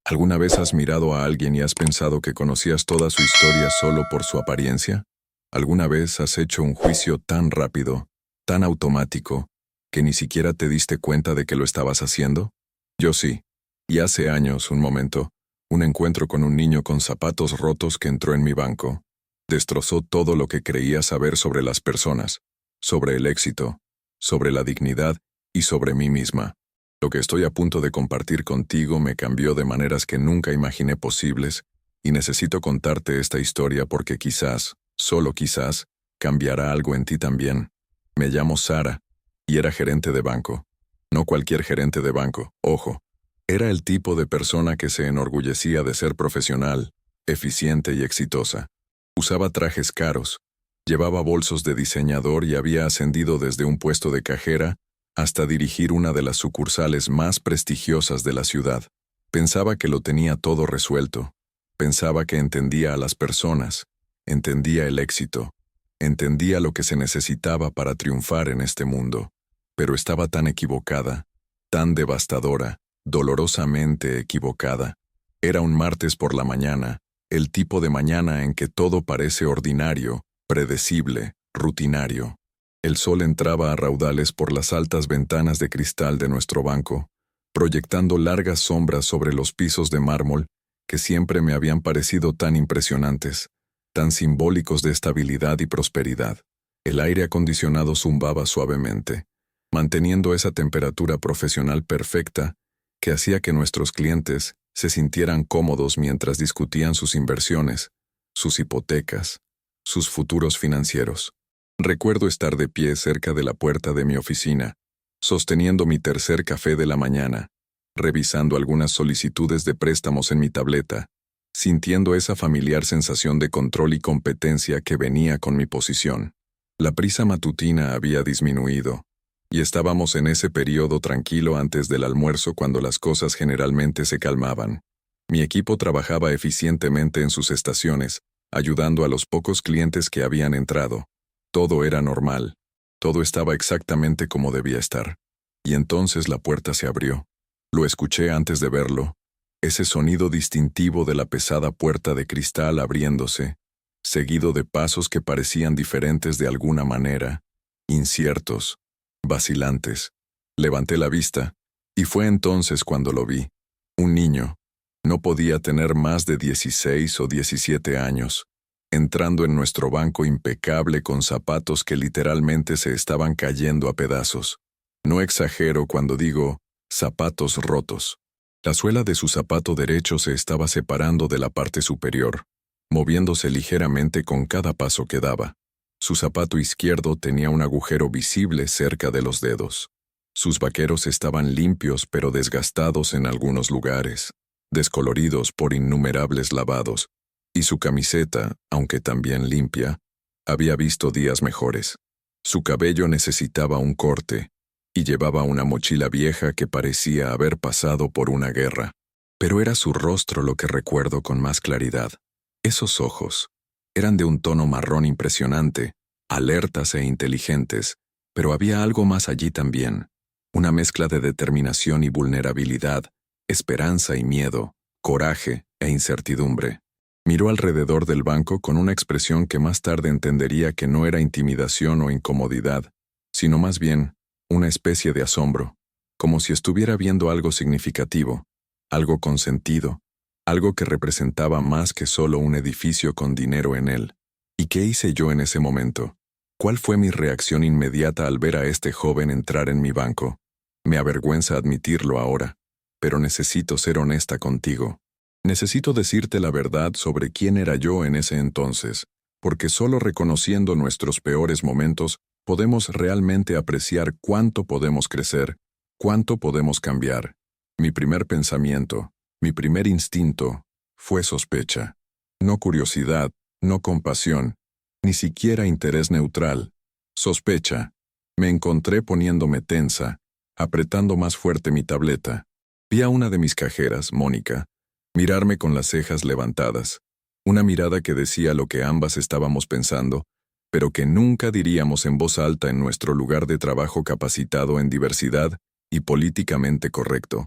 ¿Alguna vez has mirado a alguien y has pensado que conocías toda su historia solo por su apariencia? ¿Alguna vez has hecho un juicio tan rápido, tan automático, que ni siquiera te diste cuenta de que lo estabas haciendo? Yo sí. Y hace años, un momento, un encuentro con un niño con zapatos rotos que entró en mi banco. Destrozó todo lo que creía saber sobre las personas, sobre el éxito, sobre la dignidad y sobre mí misma. Lo que estoy a punto de compartir contigo me cambió de maneras que nunca imaginé posibles, y necesito contarte esta historia porque quizás, solo quizás, cambiará algo en ti también. Me llamo Sara, y era gerente de banco. No cualquier gerente de banco, ojo. Era el tipo de persona que se enorgullecía de ser profesional, eficiente y exitosa. Usaba trajes caros, llevaba bolsos de diseñador y había ascendido desde un puesto de cajera hasta dirigir una de las sucursales más prestigiosas de la ciudad. Pensaba que lo tenía todo resuelto. Pensaba que entendía a las personas, entendía el éxito, entendía lo que se necesitaba para triunfar en este mundo. Pero estaba tan equivocada, tan devastadora, dolorosamente equivocada. Era un martes por la mañana, el tipo de mañana en que todo parece ordinario, predecible, rutinario. El sol entraba a raudales por las altas ventanas de cristal de nuestro banco, proyectando largas sombras sobre los pisos de mármol que siempre me habían parecido tan impresionantes, tan simbólicos de estabilidad y prosperidad. El aire acondicionado zumbaba suavemente, manteniendo esa temperatura profesional perfecta que hacía que nuestros clientes se sintieran cómodos mientras discutían sus inversiones, sus hipotecas, sus futuros financieros. Recuerdo estar de pie cerca de la puerta de mi oficina, sosteniendo mi tercer café de la mañana, revisando algunas solicitudes de préstamos en mi tableta, sintiendo esa familiar sensación de control y competencia que venía con mi posición. La prisa matutina había disminuido, y estábamos en ese periodo tranquilo antes del almuerzo cuando las cosas generalmente se calmaban. Mi equipo trabajaba eficientemente en sus estaciones, ayudando a los pocos clientes que habían entrado. Todo era normal. Todo estaba exactamente como debía estar. Y entonces la puerta se abrió. Lo escuché antes de verlo. Ese sonido distintivo de la pesada puerta de cristal abriéndose, seguido de pasos que parecían diferentes de alguna manera, inciertos, vacilantes. Levanté la vista, y fue entonces cuando lo vi. Un niño. No podía tener más de 16 o 17 años. Entrando en nuestro banco impecable con zapatos que literalmente se estaban cayendo a pedazos. No exagero cuando digo zapatos rotos. La suela de su zapato derecho se estaba separando de la parte superior, moviéndose ligeramente con cada paso que daba. Su zapato izquierdo tenía un agujero visible cerca de los dedos. Sus vaqueros estaban limpios pero desgastados en algunos lugares, descoloridos por innumerables lavados, y su camiseta, aunque también limpia, había visto días mejores. Su cabello necesitaba un corte, y llevaba una mochila vieja que parecía haber pasado por una guerra. Pero era su rostro lo que recuerdo con más claridad. Esos ojos eran de un tono marrón impresionante, alertas e inteligentes, pero había algo más allí también, una mezcla de determinación y vulnerabilidad, esperanza y miedo, coraje e incertidumbre. Miró alrededor del banco con una expresión que más tarde entendería que no era intimidación o incomodidad, sino más bien una especie de asombro, como si estuviera viendo algo significativo, algo con sentido, algo que representaba más que solo un edificio con dinero en él. ¿Y qué hice yo en ese momento? ¿Cuál fue mi reacción inmediata al ver a este joven entrar en mi banco? Me avergüenza admitirlo ahora, pero necesito ser honesta contigo. Necesito decirte la verdad sobre quién era yo en ese entonces, porque solo reconociendo nuestros peores momentos podemos realmente apreciar cuánto podemos crecer, cuánto podemos cambiar. Mi primer pensamiento, mi primer instinto, fue sospecha. No curiosidad, no compasión, ni siquiera interés neutral. Sospecha. Me encontré poniéndome tensa, apretando más fuerte mi tableta. Vi a una de mis cajeras, Mónica, mirarme con las cejas levantadas, una mirada que decía lo que ambas estábamos pensando, pero que nunca diríamos en voz alta en nuestro lugar de trabajo capacitado en diversidad y políticamente correcto.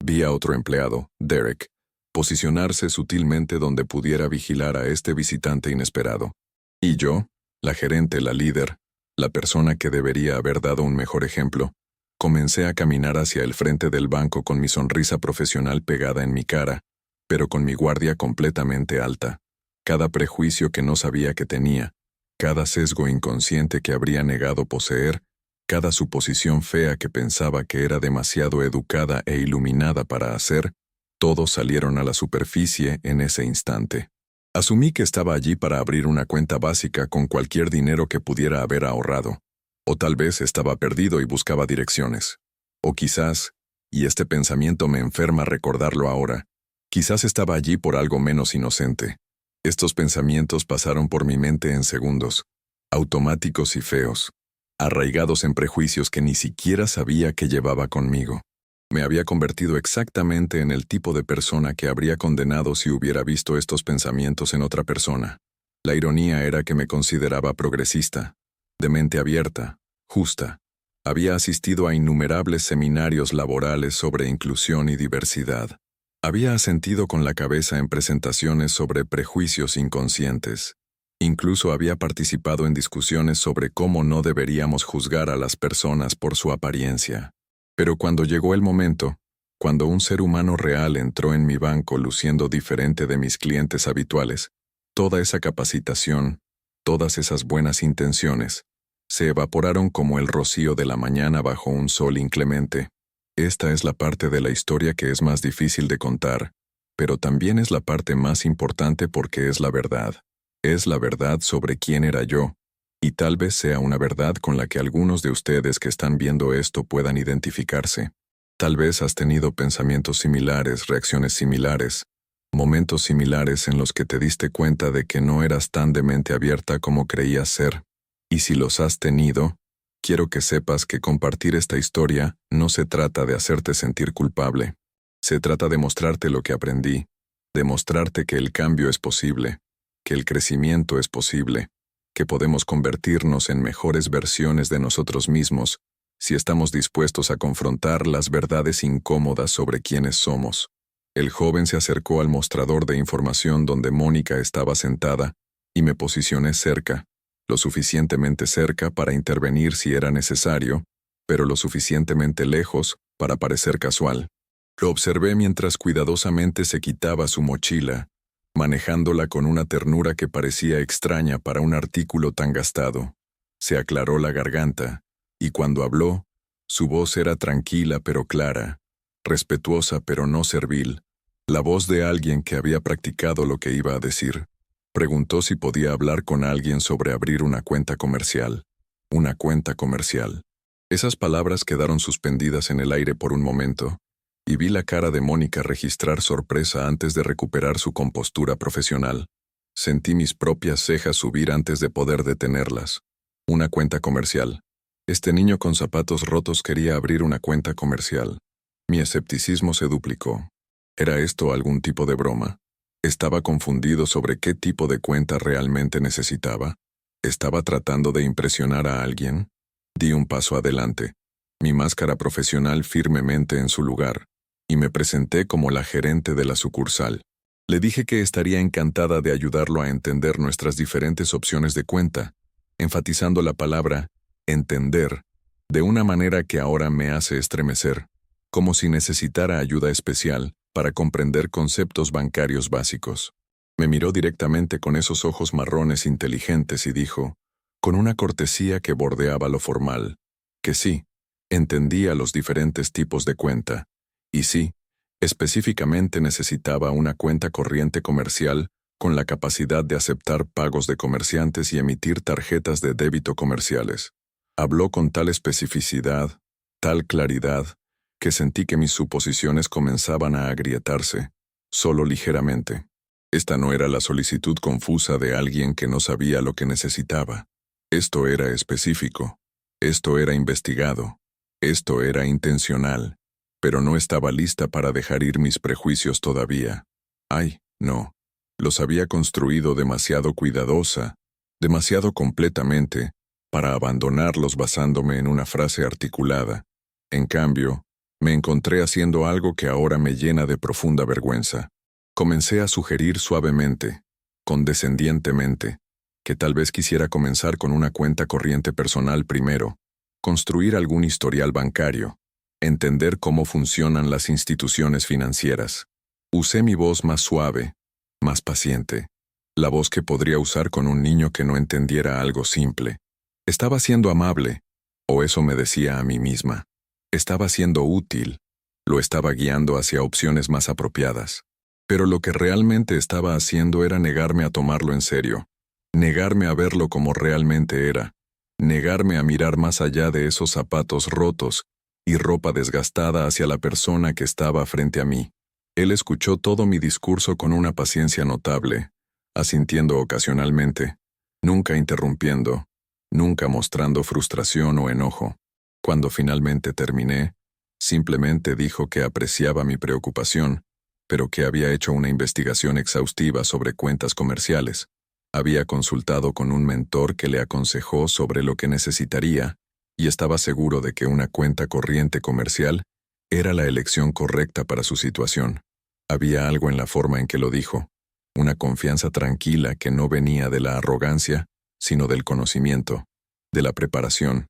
Vi a otro empleado, Derek, posicionarse sutilmente donde pudiera vigilar a este visitante inesperado. Y yo, la gerente, la líder, la persona que debería haber dado un mejor ejemplo, comencé a caminar hacia el frente del banco con mi sonrisa profesional pegada en mi cara, pero con mi guardia completamente alta. Cada prejuicio que no sabía que tenía, cada sesgo inconsciente que habría negado poseer, cada suposición fea que pensaba que era demasiado educada e iluminada para hacer, todos salieron a la superficie en ese instante. Asumí que estaba allí para abrir una cuenta básica con cualquier dinero que pudiera haber ahorrado. O tal vez estaba perdido y buscaba direcciones. O quizás, y este pensamiento me enferma recordarlo ahora, quizás estaba allí por algo menos inocente. Estos pensamientos pasaron por mi mente en segundos, automáticos y feos, arraigados en prejuicios que ni siquiera sabía que llevaba conmigo. Me había convertido exactamente en el tipo de persona que habría condenado si hubiera visto estos pensamientos en otra persona. La ironía era que me consideraba progresista, de mente abierta, justa. Había asistido a innumerables seminarios laborales sobre inclusión y diversidad. Había asentido con la cabeza en presentaciones sobre prejuicios inconscientes. Incluso había participado en discusiones sobre cómo no deberíamos juzgar a las personas por su apariencia. Pero cuando llegó el momento, cuando un ser humano real entró en mi banco luciendo diferente de mis clientes habituales, toda esa capacitación, todas esas buenas intenciones, se evaporaron como el rocío de la mañana bajo un sol inclemente. Esta es la parte de la historia que es más difícil de contar, pero también es la parte más importante porque es la verdad. Es la verdad sobre quién era yo, y tal vez sea una verdad con la que algunos de ustedes que están viendo esto puedan identificarse. Tal vez has tenido pensamientos similares, reacciones similares, momentos similares en los que te diste cuenta de que no eras tan de mente abierta como creías ser. Y si los has tenido, quiero que sepas que compartir esta historia no se trata de hacerte sentir culpable. Se trata de mostrarte lo que aprendí, de mostrarte que el cambio es posible, que el crecimiento es posible, que podemos convertirnos en mejores versiones de nosotros mismos si estamos dispuestos a confrontar las verdades incómodas sobre quiénes somos. El joven se acercó al mostrador de información donde Mónica estaba sentada y me posicioné cerca, lo suficientemente cerca para intervenir si era necesario, pero lo suficientemente lejos para parecer casual. Lo observé mientras cuidadosamente se quitaba su mochila, manejándola con una ternura que parecía extraña para un artículo tan gastado. Se aclaró la garganta, y cuando habló, su voz era tranquila pero clara, respetuosa pero no servil, la voz de alguien que había practicado lo que iba a decir. Preguntó si podía hablar con alguien sobre abrir una cuenta comercial. Una cuenta comercial. Esas palabras quedaron suspendidas en el aire por un momento, y vi la cara de Mónica registrar sorpresa antes de recuperar su compostura profesional. Sentí mis propias cejas subir antes de poder detenerlas. Una cuenta comercial. Este niño con zapatos rotos quería abrir una cuenta comercial. Mi escepticismo se duplicó. ¿Era esto algún tipo de broma? ¿Estaba confundido sobre qué tipo de cuenta realmente necesitaba? ¿Estaba tratando de impresionar a alguien? Di un paso adelante, mi máscara profesional firmemente en su lugar, y me presenté como la gerente de la sucursal. Le dije que estaría encantada de ayudarlo a entender nuestras diferentes opciones de cuenta, enfatizando la palabra entender, de una manera que ahora me hace estremecer, como si necesitara ayuda especial para comprender conceptos bancarios básicos. Me miró directamente con esos ojos marrones inteligentes y dijo, con una cortesía que bordeaba lo formal, que sí, entendía los diferentes tipos de cuenta, y sí, específicamente necesitaba una cuenta corriente comercial con la capacidad de aceptar pagos de comerciantes y emitir tarjetas de débito comerciales. Habló con tal especificidad, tal claridad, que sentí que mis suposiciones comenzaban a agrietarse, solo ligeramente. Esta no era la solicitud confusa de alguien que no sabía lo que necesitaba. Esto era específico. Esto era investigado. Esto era intencional. Pero no estaba lista para dejar ir mis prejuicios todavía. Ay, no. Los había construido demasiado cuidadosa, demasiado completamente, para abandonarlos basándome en una frase articulada. En cambio, me encontré haciendo algo que ahora me llena de profunda vergüenza. Comencé a sugerir suavemente, condescendientemente, que tal vez quisiera comenzar con una cuenta corriente personal primero, construir algún historial bancario, entender cómo funcionan las instituciones financieras. Usé mi voz más suave, más paciente, la voz que podría usar con un niño que no entendiera algo simple. Estaba siendo amable, o eso me decía a mí misma. Estaba siendo útil, lo estaba guiando hacia opciones más apropiadas. Pero lo que realmente estaba haciendo era negarme a tomarlo en serio, negarme a verlo como realmente era, negarme a mirar más allá de esos zapatos rotos y ropa desgastada hacia la persona que estaba frente a mí. Él escuchó todo mi discurso con una paciencia notable, asintiendo ocasionalmente, nunca interrumpiendo, nunca mostrando frustración o enojo. Cuando finalmente terminé, simplemente dijo que apreciaba mi preocupación, pero que había hecho una investigación exhaustiva sobre cuentas comerciales. Había consultado con un mentor que le aconsejó sobre lo que necesitaría y estaba seguro de que una cuenta corriente comercial era la elección correcta para su situación. Había algo en la forma en que lo dijo, una confianza tranquila que no venía de la arrogancia, sino del conocimiento, de la preparación,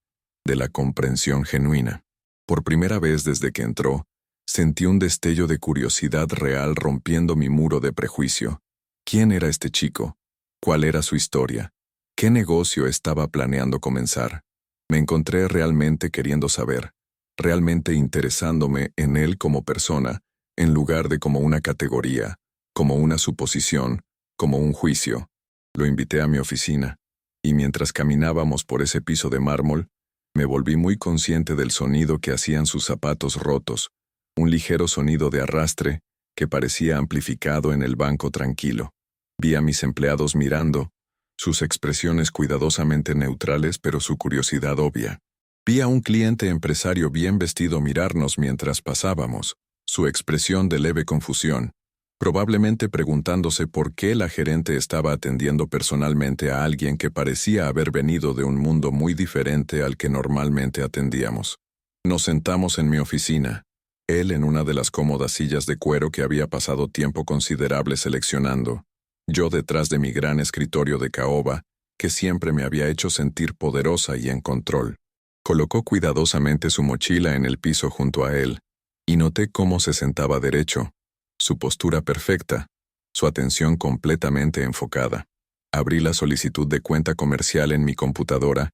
de la comprensión genuina. Por primera vez desde que entró, sentí un destello de curiosidad real rompiendo mi muro de prejuicio. ¿Quién era este chico? ¿Cuál era su historia? ¿Qué negocio estaba planeando comenzar? Me encontré realmente queriendo saber, realmente interesándome en él como persona, en lugar de como una categoría, como una suposición, como un juicio. Lo invité a mi oficina, y mientras caminábamos por ese piso de mármol, me volví muy consciente del sonido que hacían sus zapatos rotos, un ligero sonido de arrastre que parecía amplificado en el banco tranquilo. Vi a mis empleados mirando, sus expresiones cuidadosamente neutrales pero su curiosidad obvia. Vi a un cliente empresario bien vestido mirarnos mientras pasábamos, su expresión de leve confusión, probablemente preguntándose por qué la gerente estaba atendiendo personalmente a alguien que parecía haber venido de un mundo muy diferente al que normalmente atendíamos. Nos sentamos en mi oficina, él en una de las cómodas sillas de cuero que había pasado tiempo considerable seleccionando, yo detrás de mi gran escritorio de caoba, que siempre me había hecho sentir poderosa y en control. Colocó cuidadosamente su mochila en el piso junto a él, y noté cómo se sentaba derecho, su postura perfecta, su atención completamente enfocada. Abrí la solicitud de cuenta comercial en mi computadora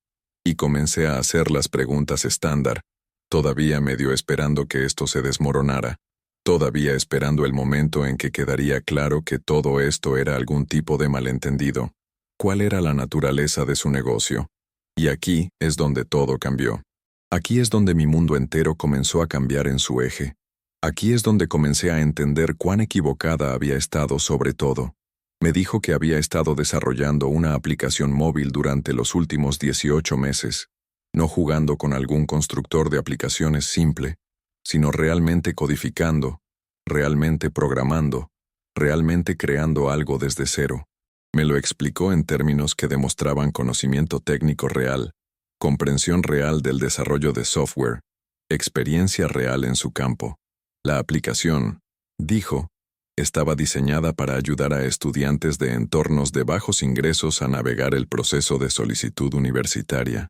y comencé a hacer las preguntas estándar, todavía medio esperando que esto se desmoronara, todavía esperando el momento en que quedaría claro que todo esto era algún tipo de malentendido. ¿Cuál era la naturaleza de su negocio? Y aquí es donde todo cambió. Aquí es donde mi mundo entero comenzó a cambiar en su eje. Aquí es donde comencé a entender cuán equivocada había estado sobre todo. Me dijo que había estado desarrollando una aplicación móvil durante los últimos 18 meses, no jugando con algún constructor de aplicaciones simple, sino realmente codificando, realmente programando, realmente creando algo desde cero. Me lo explicó en términos que demostraban conocimiento técnico real, comprensión real del desarrollo de software, experiencia real en su campo. La aplicación, dijo, estaba diseñada para ayudar a estudiantes de entornos de bajos ingresos a navegar el proceso de solicitud universitaria,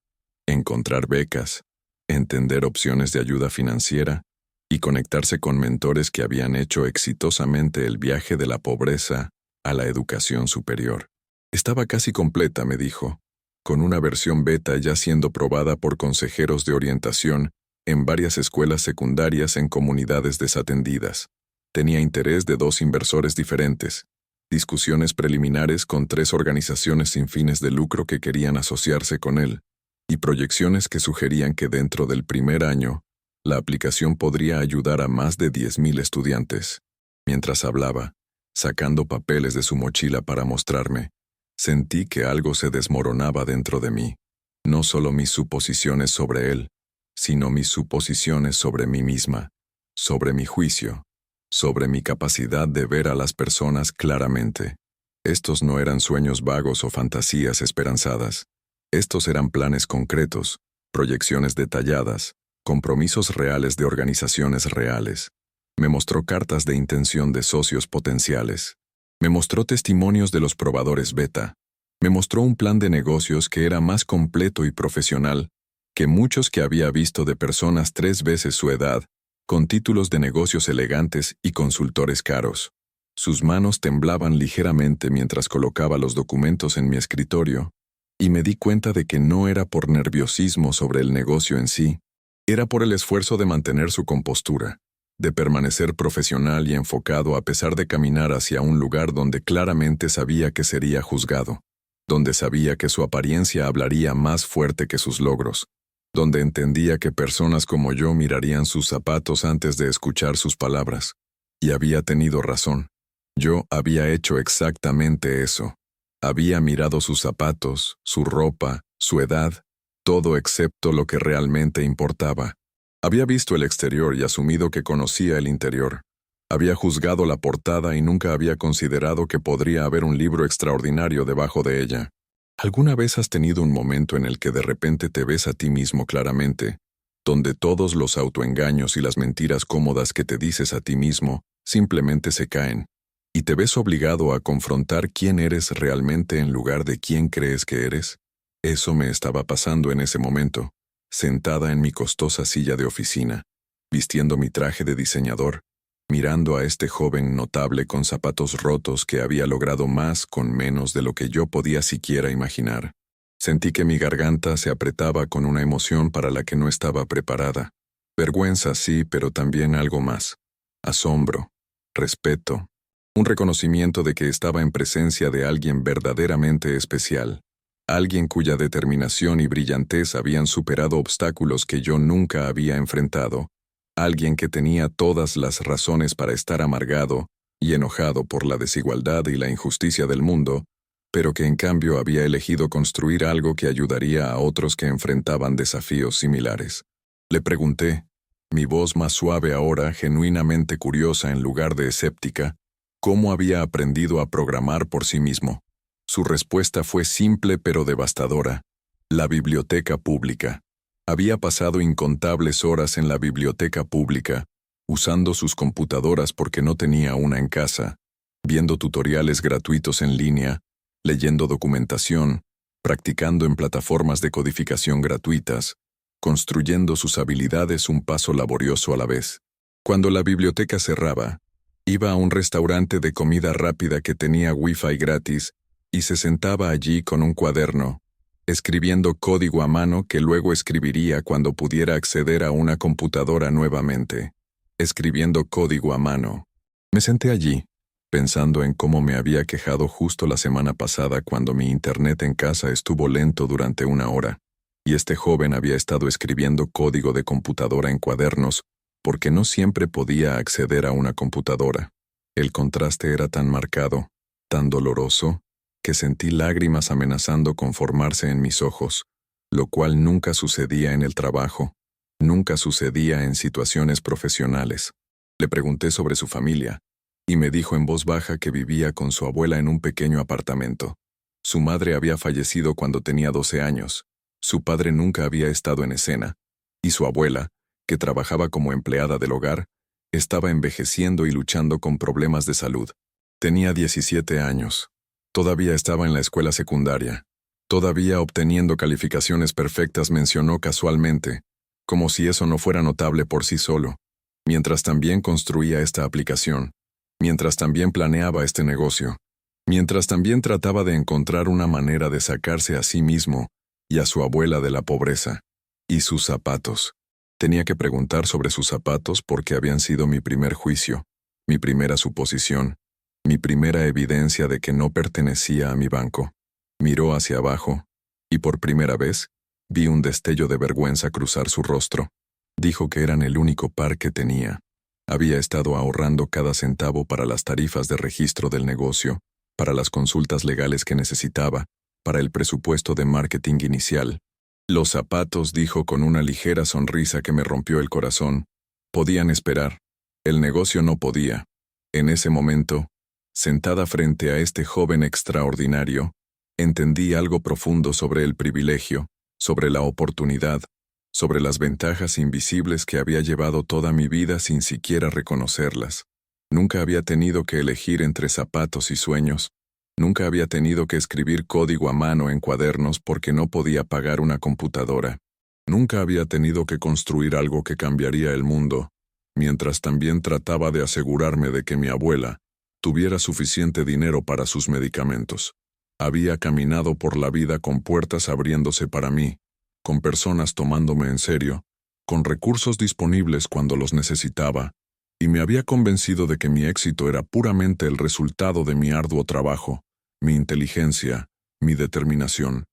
encontrar becas, entender opciones de ayuda financiera y conectarse con mentores que habían hecho exitosamente el viaje de la pobreza a la educación superior. Estaba casi completa, me dijo, con una versión beta ya siendo probada por consejeros de orientación en varias escuelas secundarias en comunidades desatendidas. Tenía interés de 2 inversores diferentes, discusiones preliminares con 3 organizaciones sin fines de lucro que querían asociarse con él, y proyecciones que sugerían que dentro del primer año, la aplicación podría ayudar a más de 10,000 estudiantes. Mientras hablaba, sacando papeles de su mochila para mostrarme, sentí que algo se desmoronaba dentro de mí. No solo mis suposiciones sobre él, sino mis suposiciones sobre mí misma, sobre mi juicio, sobre mi capacidad de ver a las personas claramente. Estos no eran sueños vagos o fantasías esperanzadas. Estos eran planes concretos, proyecciones detalladas, compromisos reales de organizaciones reales. Me mostró cartas de intención de socios potenciales. Me mostró testimonios de los probadores beta. Me mostró un plan de negocios que era más completo y profesional que muchos que había visto de personas 3 veces su edad, con títulos de negocios elegantes y consultores caros. Sus manos temblaban ligeramente mientras colocaba los documentos en mi escritorio, y me di cuenta de que no era por nerviosismo sobre el negocio en sí, era por el esfuerzo de mantener su compostura, de permanecer profesional y enfocado a pesar de caminar hacia un lugar donde claramente sabía que sería juzgado, donde sabía que su apariencia hablaría más fuerte que sus logros, donde entendía que personas como yo mirarían sus zapatos antes de escuchar sus palabras. Y había tenido razón. Yo había hecho exactamente eso. Había mirado sus zapatos, su ropa, su edad, todo excepto lo que realmente importaba. Había visto el exterior y asumido que conocía el interior. Había juzgado la portada y nunca había considerado que podría haber un libro extraordinario debajo de ella. ¿Alguna vez has tenido un momento en el que de repente te ves a ti mismo claramente, donde todos los autoengaños y las mentiras cómodas que te dices a ti mismo simplemente se caen, y te ves obligado a confrontar quién eres realmente en lugar de quién crees que eres? Eso me estaba pasando en ese momento, sentada en mi costosa silla de oficina, vistiendo mi traje de diseñador, mirando a este joven notable con zapatos rotos que había logrado más con menos de lo que yo podía siquiera imaginar. Sentí que mi garganta se apretaba con una emoción para la que no estaba preparada. Vergüenza, sí, pero también algo más. Asombro, respeto, un reconocimiento de que estaba en presencia de alguien verdaderamente especial, alguien cuya determinación y brillantez habían superado obstáculos que yo nunca había enfrentado, alguien que tenía todas las razones para estar amargado y enojado por la desigualdad y la injusticia del mundo, pero que en cambio había elegido construir algo que ayudaría a otros que enfrentaban desafíos similares. Le pregunté, mi voz más suave ahora, genuinamente curiosa en lugar de escéptica, cómo había aprendido a programar por sí mismo. Su respuesta fue simple pero devastadora: la biblioteca pública. Había pasado incontables horas en la biblioteca pública, usando sus computadoras porque no tenía una en casa, viendo tutoriales gratuitos en línea, leyendo documentación, practicando en plataformas de codificación gratuitas, construyendo sus habilidades un paso laborioso a la vez. Cuando la biblioteca cerraba, iba a un restaurante de comida rápida que tenía Wi-Fi gratis y se sentaba allí con un cuaderno, escribiendo código a mano que luego escribiría cuando pudiera acceder a una computadora nuevamente. Escribiendo código a mano. Me senté allí, pensando en cómo me había quejado justo la semana pasada cuando mi internet en casa estuvo lento durante 1 hora, y este joven había estado escribiendo código de computadora en cuadernos porque no siempre podía acceder a una computadora. El contraste era tan marcado, tan doloroso, que sentí lágrimas amenazando con formarse en mis ojos, lo cual nunca sucedía en el trabajo, nunca sucedía en situaciones profesionales. Le pregunté sobre su familia, y me dijo en voz baja que vivía con su abuela en un pequeño apartamento. Su madre había fallecido cuando tenía 12 años, su padre nunca había estado en escena, y su abuela, que trabajaba como empleada del hogar, estaba envejeciendo y luchando con problemas de salud. Tenía 17 años. Todavía estaba en la escuela secundaria. Todavía obteniendo calificaciones perfectas, mencionó casualmente, como si eso no fuera notable por sí solo, mientras también construía esta aplicación, mientras también planeaba este negocio, mientras también trataba de encontrar una manera de sacarse a sí mismo y a su abuela de la pobreza. Y sus zapatos. Tenía que preguntar sobre sus zapatos porque habían sido mi primer juicio, mi primera suposición, mi primera evidencia de que no pertenecía a mi banco. Miró hacia abajo, y por primera vez, vi un destello de vergüenza cruzar su rostro. Dijo que eran el único par que tenía. Había estado ahorrando cada centavo para las tarifas de registro del negocio, para las consultas legales que necesitaba, para el presupuesto de marketing inicial. Los zapatos, dijo con una ligera sonrisa que me rompió el corazón, podían esperar. El negocio no podía. En ese momento, sentada frente a este joven extraordinario, entendí algo profundo sobre el privilegio, sobre la oportunidad, sobre las ventajas invisibles que había llevado toda mi vida sin siquiera reconocerlas. Nunca había tenido que elegir entre zapatos y sueños. Nunca había tenido que escribir código a mano en cuadernos porque no podía pagar una computadora. Nunca había tenido que construir algo que cambiaría el mundo, mientras también trataba de asegurarme de que mi abuela tuviera suficiente dinero para sus medicamentos. Había caminado por la vida con puertas abriéndose para mí, con personas tomándome en serio, con recursos disponibles cuando los necesitaba, y me había convencido de que mi éxito era puramente el resultado de mi arduo trabajo, mi inteligencia, mi determinación.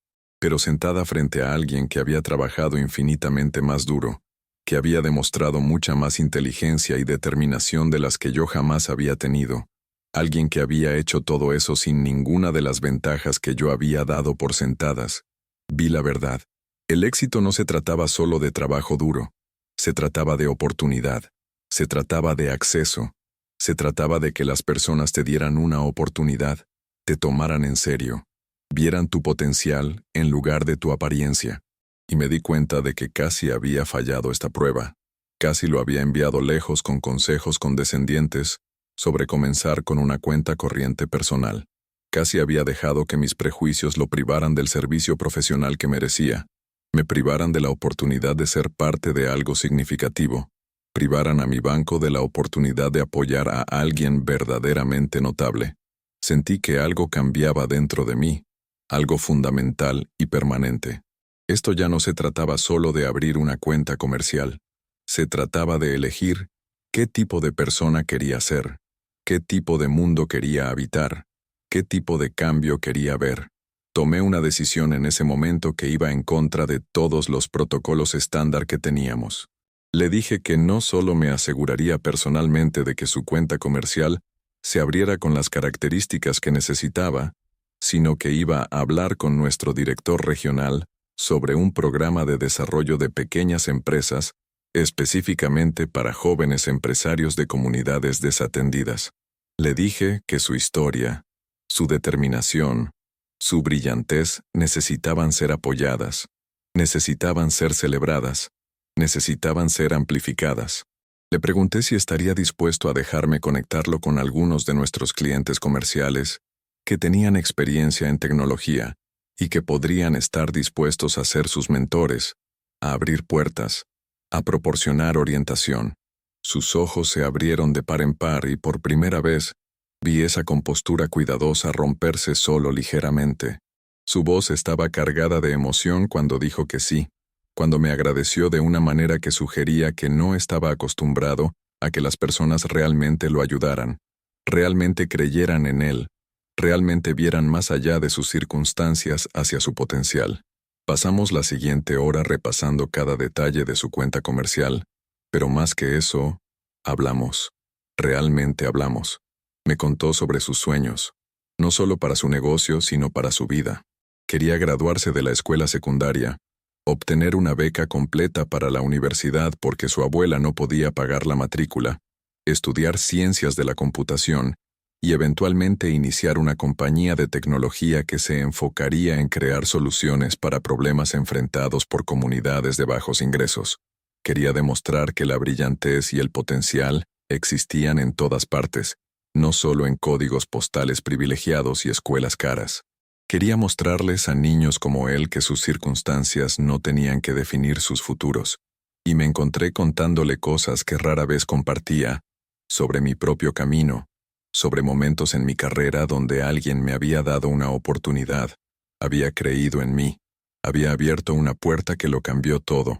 Pero sentada frente a alguien que había trabajado infinitamente más duro, que había demostrado mucha más inteligencia y determinación de las que yo jamás había tenido, alguien que había hecho todo eso sin ninguna de las ventajas que yo había dado por sentadas, vi la verdad. El éxito no se trataba solo de trabajo duro, se trataba de oportunidad, se trataba de acceso, se trataba de que las personas te dieran una oportunidad, te tomaran en serio, vieran tu potencial en lugar de tu apariencia. Y me di cuenta de que casi había fallado esta prueba, casi lo había enviado lejos con consejos condescendientes sobre comenzar con una cuenta corriente personal. Casi había dejado que mis prejuicios lo privaran del servicio profesional que merecía, me privaran de la oportunidad de ser parte de algo significativo, privaran a mi banco de la oportunidad de apoyar a alguien verdaderamente notable. Sentí que algo cambiaba dentro de mí, algo fundamental y permanente. Esto ya no se trataba solo de abrir una cuenta comercial, se trataba de elegir qué tipo de persona quería ser, qué tipo de mundo quería habitar, qué tipo de cambio quería ver. Tomé una decisión en ese momento que iba en contra de todos los protocolos estándar que teníamos. Le dije que no solo me aseguraría personalmente de que su cuenta comercial se abriera con las características que necesitaba, sino que iba a hablar con nuestro director regional sobre un programa de desarrollo de pequeñas empresas, específicamente para jóvenes empresarios de comunidades desatendidas. Le dije que su historia, su determinación, su brillantez necesitaban ser apoyadas, necesitaban ser celebradas, necesitaban ser amplificadas. Le pregunté si estaría dispuesto a dejarme conectarlo con algunos de nuestros clientes comerciales que tenían experiencia en tecnología y que podrían estar dispuestos a ser sus mentores, a abrir puertas, a proporcionar orientación. Sus ojos se abrieron de par en par y por primera vez vi esa compostura cuidadosa romperse solo ligeramente. Su voz estaba cargada de emoción cuando dijo que sí, cuando me agradeció de una manera que sugería que no estaba acostumbrado a que las personas realmente lo ayudaran, realmente creyeran en él, realmente vieran más allá de sus circunstancias hacia su potencial. Pasamos la siguiente hora repasando cada detalle de su cuenta comercial, pero más que eso, hablamos. Realmente hablamos. Me contó sobre sus sueños, no solo para su negocio, sino para su vida. Quería graduarse de la escuela secundaria, obtener una beca completa para la universidad porque su abuela no podía pagar la matrícula, estudiar ciencias de la computación y eventualmente iniciar una compañía de tecnología que se enfocaría en crear soluciones para problemas enfrentados por comunidades de bajos ingresos. Quería demostrar que la brillantez y el potencial existían en todas partes, no solo en códigos postales privilegiados y escuelas caras. Quería mostrarles a niños como él que sus circunstancias no tenían que definir sus futuros, y me encontré contándole cosas que rara vez compartía, sobre mi propio camino, sobre momentos en mi carrera donde alguien me había dado una oportunidad, había creído en mí, había abierto una puerta que lo cambió todo.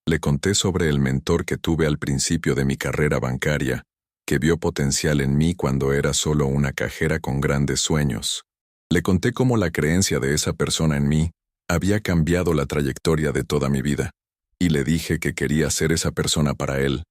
Le conté sobre el mentor que tuve al principio de mi carrera bancaria, que vio potencial en mí cuando era solo una cajera con grandes sueños. Le conté cómo la creencia de esa persona en mí había cambiado la trayectoria de toda mi vida, y le dije que quería ser esa persona para él,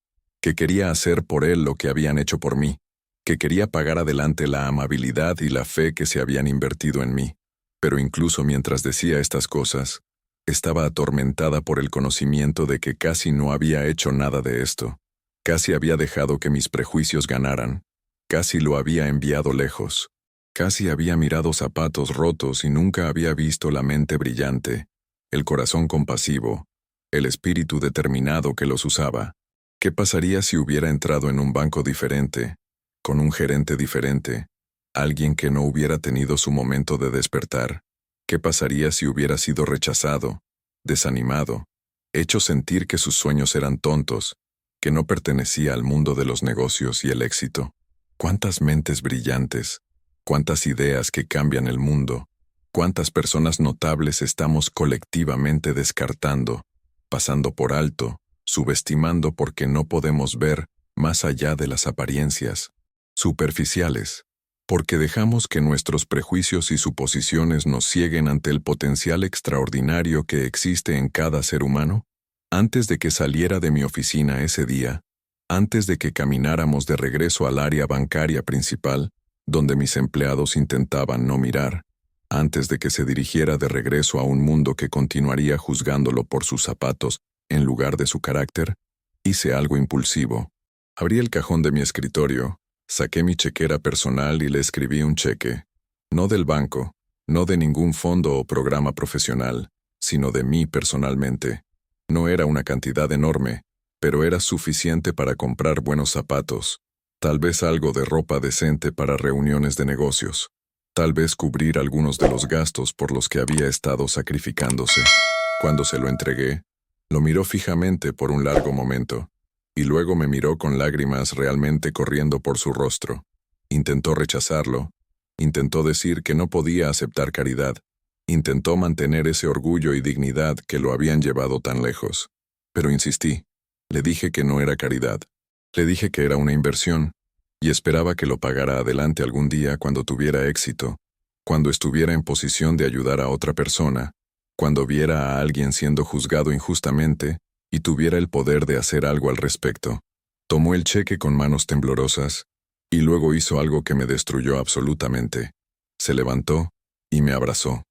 que quería hacer por él lo que habían hecho por mí, que quería pagar adelante la amabilidad y la fe que se habían invertido en mí. Pero incluso mientras decía estas cosas, estaba atormentada por el conocimiento de que casi no había hecho nada de esto. Casi había dejado que mis prejuicios ganaran, casi lo había enviado lejos, casi había mirado zapatos rotos y nunca había visto la mente brillante, el corazón compasivo, el espíritu determinado que los usaba. ¿Qué pasaría si hubiera entrado en un banco diferente, con un gerente diferente, alguien que no hubiera tenido su momento de despertar? ¿Qué pasaría si hubiera sido rechazado, desanimado, hecho sentir que sus sueños eran tontos, que no pertenecía al mundo de los negocios y el éxito? ¿Cuántas mentes brillantes, cuántas ideas que cambian el mundo, cuántas personas notables estamos colectivamente descartando, pasando por alto, subestimando porque no podemos ver más allá de las apariencias superficiales, porque dejamos que nuestros prejuicios y suposiciones nos cieguen ante el potencial extraordinario que existe en cada ser humano? Antes de que saliera de mi oficina ese día, antes de que camináramos de regreso al área bancaria principal, donde mis empleados intentaban no mirar, antes de que se dirigiera de regreso a un mundo que continuaría juzgándolo por sus zapatos en lugar de su carácter, hice algo impulsivo. Abrí el cajón de mi escritorio, saqué mi chequera personal y le escribí un cheque, no del banco, no de ningún fondo o programa profesional, sino de mí personalmente. No era una cantidad enorme, pero era suficiente para comprar buenos zapatos, tal vez algo de ropa decente para reuniones de negocios, tal vez cubrir algunos de los gastos por los que había estado sacrificándose. Cuando se lo entregué, lo miró fijamente por un largo momento, y luego me miró con lágrimas realmente corriendo por su rostro. Intentó rechazarlo, intentó decir que no podía aceptar caridad, intentó mantener ese orgullo y dignidad que lo habían llevado tan lejos. Pero insistí. Le dije que no era caridad. Le dije que era una inversión, y esperaba que lo pagara adelante algún día cuando tuviera éxito, cuando estuviera en posición de ayudar a otra persona, cuando viera a alguien siendo juzgado injustamente y tuviera el poder de hacer algo al respecto. Tomó el cheque con manos temblorosas, y luego hizo algo que me destruyó absolutamente. Se levantó y me abrazó.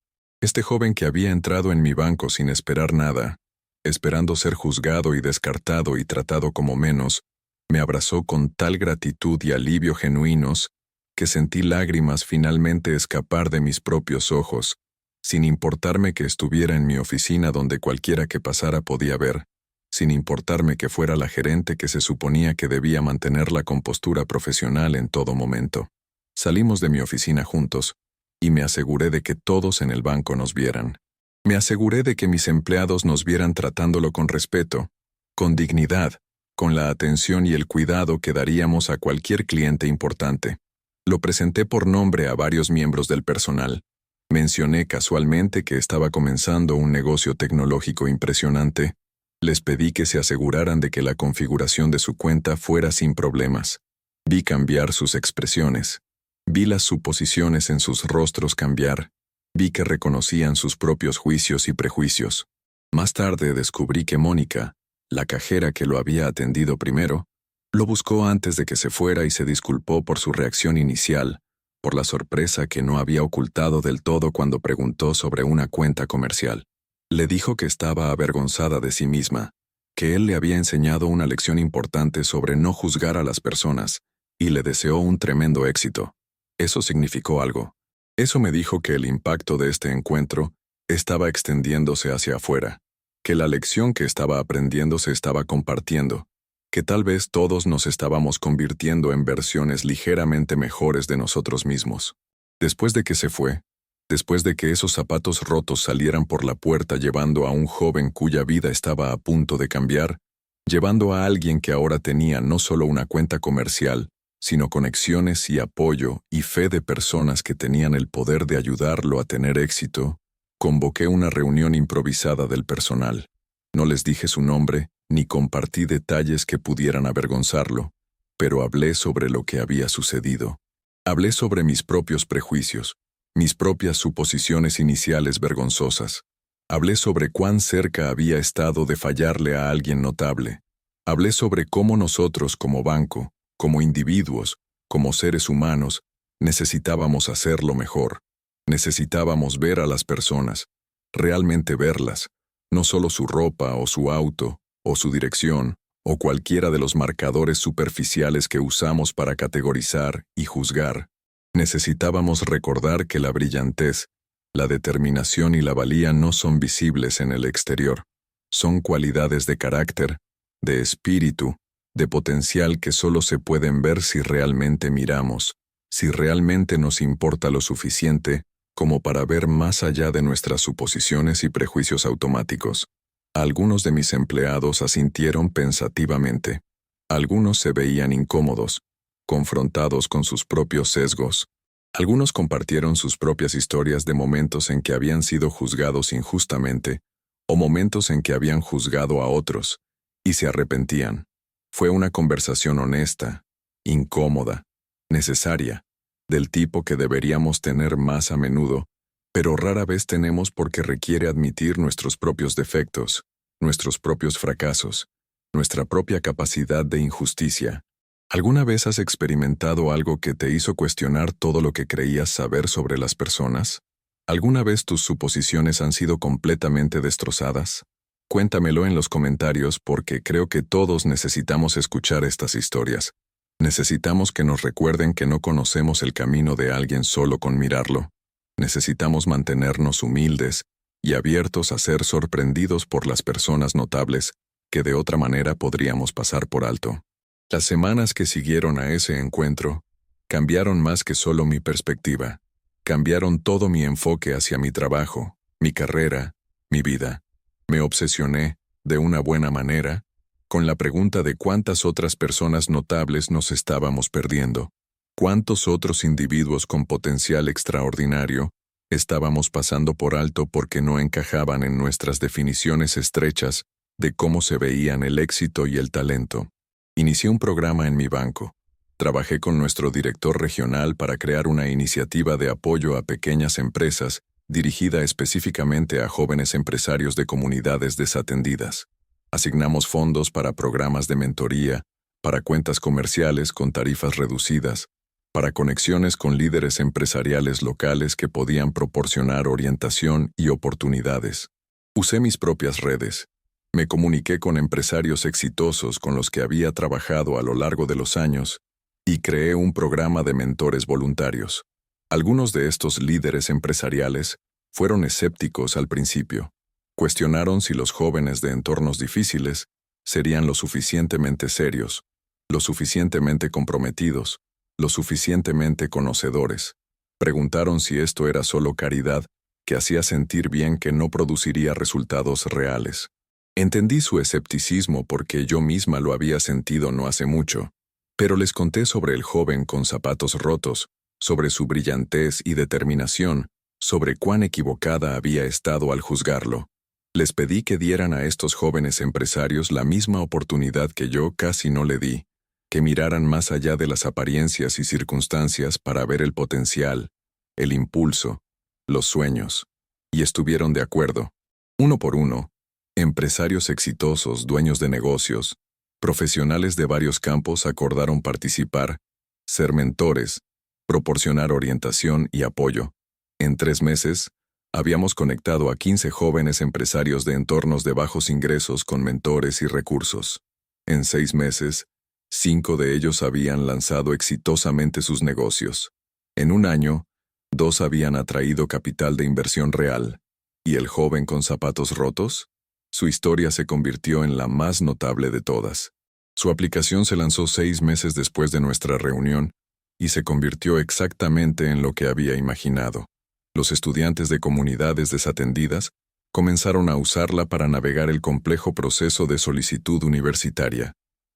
Este joven que había entrado en mi banco sin esperar nada, esperando ser juzgado y descartado y tratado como menos, me abrazó con tal gratitud y alivio genuinos que sentí lágrimas finalmente escapar de mis propios ojos, sin importarme que estuviera en mi oficina donde cualquiera que pasara podía ver, sin importarme que fuera la gerente que se suponía que debía mantener la compostura profesional en todo momento. Salimos de mi oficina juntos, y me aseguré de que todos en el banco nos vieran. Me aseguré de que mis empleados nos vieran tratándolo con respeto, con dignidad, con la atención y el cuidado que daríamos a cualquier cliente importante. Lo presenté por nombre a varios miembros del personal. Mencioné casualmente que estaba comenzando un negocio tecnológico impresionante. Les pedí que se aseguraran de que la configuración de su cuenta fuera sin problemas. Vi cambiar sus expresiones. Vi las suposiciones en sus rostros cambiar. Vi que reconocían sus propios juicios y prejuicios. Más tarde descubrí que Mónica, la cajera que lo había atendido primero, lo buscó antes de que se fuera y se disculpó por su reacción inicial, por la sorpresa que no había ocultado del todo cuando preguntó sobre una cuenta comercial. Le dijo que estaba avergonzada de sí misma, que él le había enseñado una lección importante sobre no juzgar a las personas, y le deseó un tremendo éxito. Eso significó algo. Eso me dijo que el impacto de este encuentro estaba extendiéndose hacia afuera, que la lección que estaba aprendiendo se estaba compartiendo, que tal vez todos nos estábamos convirtiendo en versiones ligeramente mejores de nosotros mismos. Después de que se fue, después de que esos zapatos rotos salieran por la puerta llevando a un joven cuya vida estaba a punto de cambiar, llevando a alguien que ahora tenía no solo una cuenta comercial, sino conexiones y apoyo y fe de personas que tenían el poder de ayudarlo a tener éxito, convoqué una reunión improvisada del personal. No les dije su nombre, ni compartí detalles que pudieran avergonzarlo, pero hablé sobre lo que había sucedido. Hablé sobre mis propios prejuicios, mis propias suposiciones iniciales vergonzosas. Hablé sobre cuán cerca había estado de fallarle a alguien notable. Hablé sobre cómo nosotros como banco, como individuos, como seres humanos, necesitábamos hacerlo mejor. Necesitábamos ver a las personas, realmente verlas, no solo su ropa o su auto, o su dirección, o cualquiera de los marcadores superficiales que usamos para categorizar y juzgar. Necesitábamos recordar que la brillantez, la determinación y la valía no son visibles en el exterior. Son cualidades de carácter, de espíritu, de potencial que solo se pueden ver si realmente miramos, si realmente nos importa lo suficiente como para ver más allá de nuestras suposiciones y prejuicios automáticos. Algunos de mis empleados asintieron pensativamente. Algunos se veían incómodos, confrontados con sus propios sesgos. Algunos compartieron sus propias historias de momentos en que habían sido juzgados injustamente, o momentos en que habían juzgado a otros, y se arrepentían. Fue una conversación honesta, incómoda, necesaria, del tipo que deberíamos tener más a menudo, pero rara vez tenemos porque requiere admitir nuestros propios defectos, nuestros propios fracasos, nuestra propia capacidad de injusticia. ¿Alguna vez has experimentado algo que te hizo cuestionar todo lo que creías saber sobre las personas? ¿Alguna vez tus suposiciones han sido completamente destrozadas? Cuéntamelo en los comentarios porque creo que todos necesitamos escuchar estas historias. Necesitamos que nos recuerden que no conocemos el camino de alguien solo con mirarlo. Necesitamos mantenernos humildes y abiertos a ser sorprendidos por las personas notables que de otra manera podríamos pasar por alto. Las semanas que siguieron a ese encuentro cambiaron más que solo mi perspectiva. Cambiaron todo mi enfoque hacia mi trabajo, mi carrera, mi vida. Me obsesioné, de una buena manera, con la pregunta de cuántas otras personas notables nos estábamos perdiendo. Cuántos otros individuos con potencial extraordinario estábamos pasando por alto porque no encajaban en nuestras definiciones estrechas de cómo se veían el éxito y el talento. Inicié un programa en mi banco. Trabajé con nuestro director regional para crear una iniciativa de apoyo a pequeñas empresas dirigida específicamente a jóvenes empresarios de comunidades desatendidas. Asignamos fondos para programas de mentoría, para cuentas comerciales con tarifas reducidas, para conexiones con líderes empresariales locales que podían proporcionar orientación y oportunidades. Usé mis propias redes. Me comuniqué con empresarios exitosos con los que había trabajado a lo largo de los años y creé un programa de mentores voluntarios. Algunos de estos líderes empresariales fueron escépticos al principio. Cuestionaron si los jóvenes de entornos difíciles serían lo suficientemente serios, lo suficientemente comprometidos, lo suficientemente conocedores. Preguntaron si esto era solo caridad que hacía sentir bien que no produciría resultados reales. Entendí su escepticismo porque yo misma lo había sentido no hace mucho, pero les conté sobre el joven con zapatos rotos, sobre su brillantez y determinación, sobre cuán equivocada había estado al juzgarlo. Les pedí que dieran a estos jóvenes empresarios la misma oportunidad que yo casi no le di, que miraran más allá de las apariencias y circunstancias para ver el potencial, el impulso, los sueños. Y estuvieron de acuerdo. Uno por uno, empresarios exitosos, dueños de negocios, profesionales de varios campos acordaron participar, ser mentores, proporcionar orientación y apoyo. En 3 meses, habíamos conectado a 15 jóvenes empresarios de entornos de bajos ingresos con mentores y recursos. En 6 meses, 5 de ellos habían lanzado exitosamente sus negocios. En un año, 2 habían atraído capital de inversión real. ¿Y el joven con zapatos rotos? Su historia se convirtió en la más notable de todas. Su aplicación se lanzó 6 meses después de nuestra reunión y se convirtió exactamente en lo que había imaginado. Los estudiantes de comunidades desatendidas comenzaron a usarla para navegar el complejo proceso de solicitud universitaria.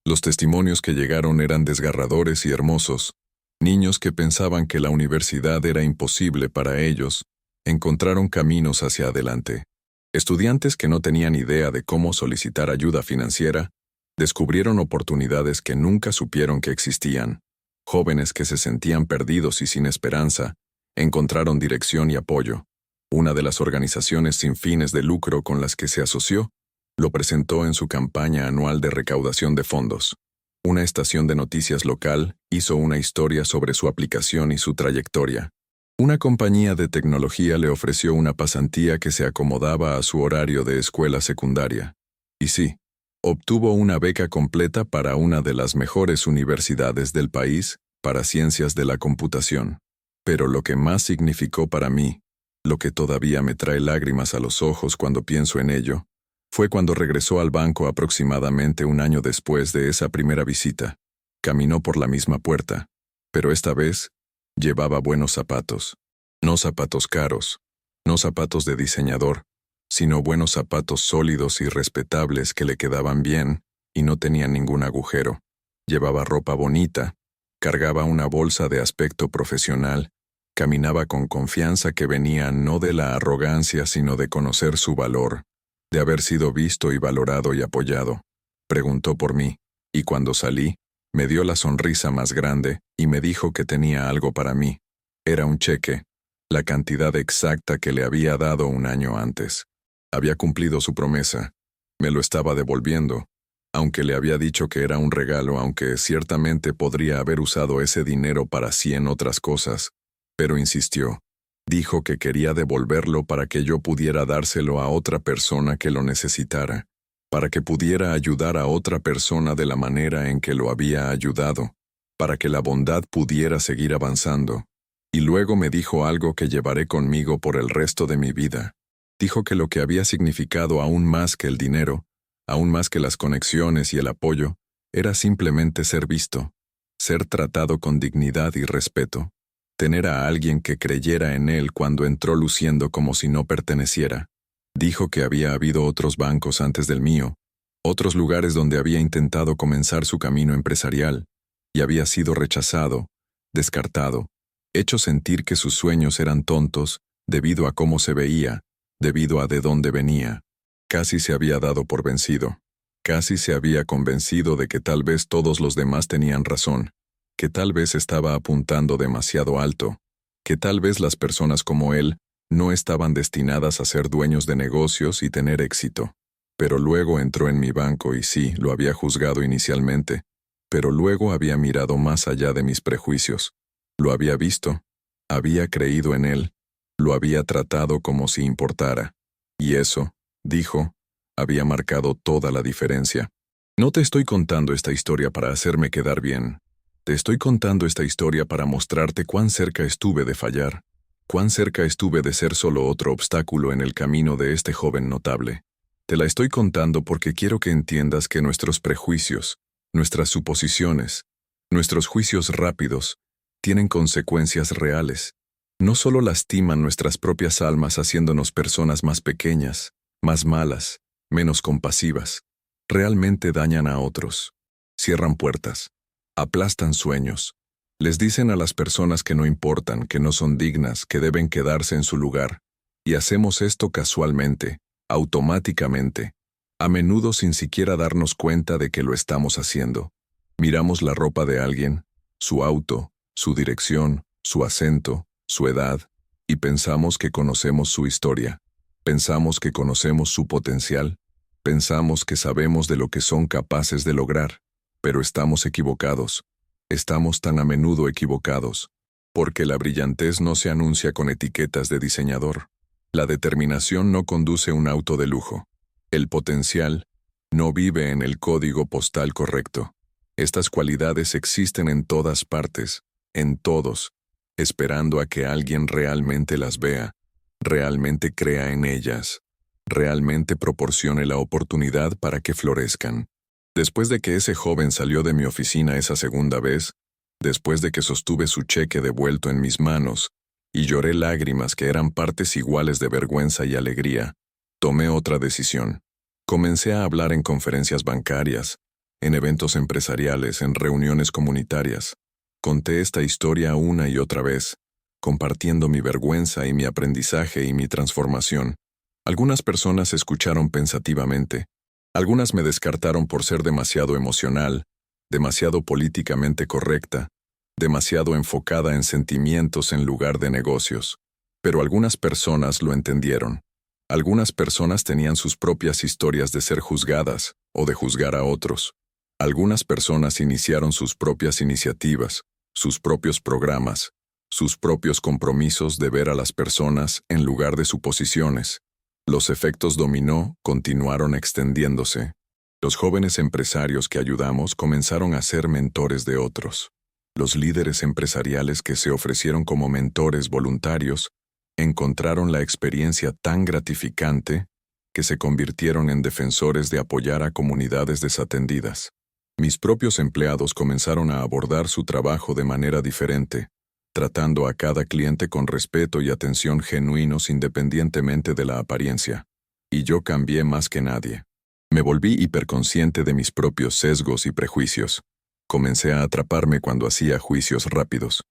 Los testimonios que llegaron eran desgarradores y hermosos. Niños que pensaban que la universidad era imposible para ellos, encontraron caminos hacia adelante. Estudiantes que no tenían idea de cómo solicitar ayuda financiera, descubrieron oportunidades que nunca supieron que existían. Jóvenes que se sentían perdidos y sin esperanza, encontraron dirección y apoyo. Una de las organizaciones sin fines de lucro con las que se asoció, lo presentó en su campaña anual de recaudación de fondos. Una estación de noticias local hizo una historia sobre su aplicación y su trayectoria. Una compañía de tecnología le ofreció una pasantía que se acomodaba a su horario de escuela secundaria. Y sí, obtuvo una beca completa para una de las mejores universidades del país para ciencias de la computación. Pero lo que más significó para mí, lo que todavía me trae lágrimas a los ojos cuando pienso en ello, Fue cuando regresó al banco aproximadamente un año después de esa primera visita. Caminó por la misma puerta, pero esta vez llevaba buenos zapatos. No zapatos caros, no zapatos de diseñador, sino buenos zapatos sólidos y respetables que le quedaban bien y no tenían ningún agujero. Llevaba ropa bonita, cargaba una bolsa de aspecto profesional, caminaba con confianza que venía no de la arrogancia sino de conocer su valor, de haber sido visto y valorado y apoyado. Preguntó por mí, y cuando salí, me dio la sonrisa más grande y me dijo que tenía algo para mí. Era un cheque, la cantidad exacta que le había dado un año antes. Había cumplido su promesa. Me lo estaba devolviendo, aunque le había dicho que era un regalo, aunque ciertamente podría haber usado ese dinero para 100 otras cosas, pero insistió. Dijo que quería devolverlo para que yo pudiera dárselo a otra persona que lo necesitara, para que pudiera ayudar a otra persona de la manera en que lo había ayudado, para que la bondad pudiera seguir avanzando. Y luego me dijo algo que llevaré conmigo por el resto de mi vida. Dijo que lo que había significado aún más que el dinero, aún más que las conexiones y el apoyo, era simplemente ser visto, ser tratado con dignidad y respeto, tener a alguien que creyera en él cuando entró luciendo como si no perteneciera. Dijo que había habido otros bancos antes del mío, otros lugares donde había intentado comenzar su camino empresarial, y había sido rechazado, descartado, hecho sentir que sus sueños eran tontos debido a cómo se veía, debido a de dónde venía. Casi se había dado por vencido. Casi se había convencido de que tal vez todos los demás tenían razón, que tal vez estaba apuntando demasiado alto, que tal vez las personas como él no estaban destinadas a ser dueños de negocios y tener éxito. Pero luego entró en mi banco y sí, lo había juzgado inicialmente, pero luego había mirado más allá de mis prejuicios. Lo había visto, había creído en él, lo había tratado como si importara. Y eso, dijo, había marcado toda la diferencia. No te estoy contando esta historia para hacerme quedar bien. Te estoy contando esta historia para mostrarte cuán cerca estuve de fallar, cuán cerca estuve de ser solo otro obstáculo en el camino de este joven notable. Te la estoy contando porque quiero que entiendas que nuestros prejuicios, nuestras suposiciones, nuestros juicios rápidos, tienen consecuencias reales. No solo lastiman nuestras propias almas haciéndonos personas más pequeñas, más malas, menos compasivas, realmente dañan a otros. Cierran puertas, aplastan sueños, les dicen a las personas que no importan, que no son dignas, que deben quedarse en su lugar. Y hacemos esto casualmente, automáticamente, a menudo sin siquiera darnos cuenta de que lo estamos haciendo. Miramos la ropa de alguien, su auto, su dirección, su acento, su edad, y pensamos que conocemos su historia. Pensamos que conocemos su potencial. Pensamos que sabemos de lo que son capaces de lograr, pero estamos equivocados. Estamos tan a menudo equivocados, porque la brillantez no se anuncia con etiquetas de diseñador. La determinación no conduce un auto de lujo. El potencial no vive en el código postal correcto. Estas cualidades existen en todas partes, en todos, esperando a que alguien realmente las vea, realmente crea en ellas, realmente proporcione la oportunidad para que florezcan. Después de que ese joven salió de mi oficina esa segunda vez, después de que sostuve su cheque devuelto en mis manos, y lloré lágrimas que eran partes iguales de vergüenza y alegría, tomé otra decisión. Comencé a hablar en conferencias bancarias, en eventos empresariales, en reuniones comunitarias. Conté esta historia una y otra vez, compartiendo mi vergüenza y mi aprendizaje y mi transformación. Algunas personas escucharon pensativamente. Algunas me descartaron por ser demasiado emocional, demasiado políticamente correcta, demasiado enfocada en sentimientos en lugar de negocios. Pero algunas personas lo entendieron. Algunas personas tenían sus propias historias de ser juzgadas o de juzgar a otros. Algunas personas iniciaron sus propias iniciativas, sus propios programas, sus propios compromisos de ver a las personas en lugar de suposiciones. Los efectos dominó continuaron extendiéndose. Los jóvenes empresarios que ayudamos comenzaron a ser mentores de otros. Los líderes empresariales que se ofrecieron como mentores voluntarios encontraron la experiencia tan gratificante que se convirtieron en defensores de apoyar a comunidades desatendidas. Mis propios empleados comenzaron a abordar su trabajo de manera diferente, tratando a cada cliente con respeto y atención genuinos independientemente de la apariencia. Y yo cambié más que nadie. Me volví hiperconsciente de mis propios sesgos y prejuicios. Comencé a atraparme cuando hacía juicios rápidos.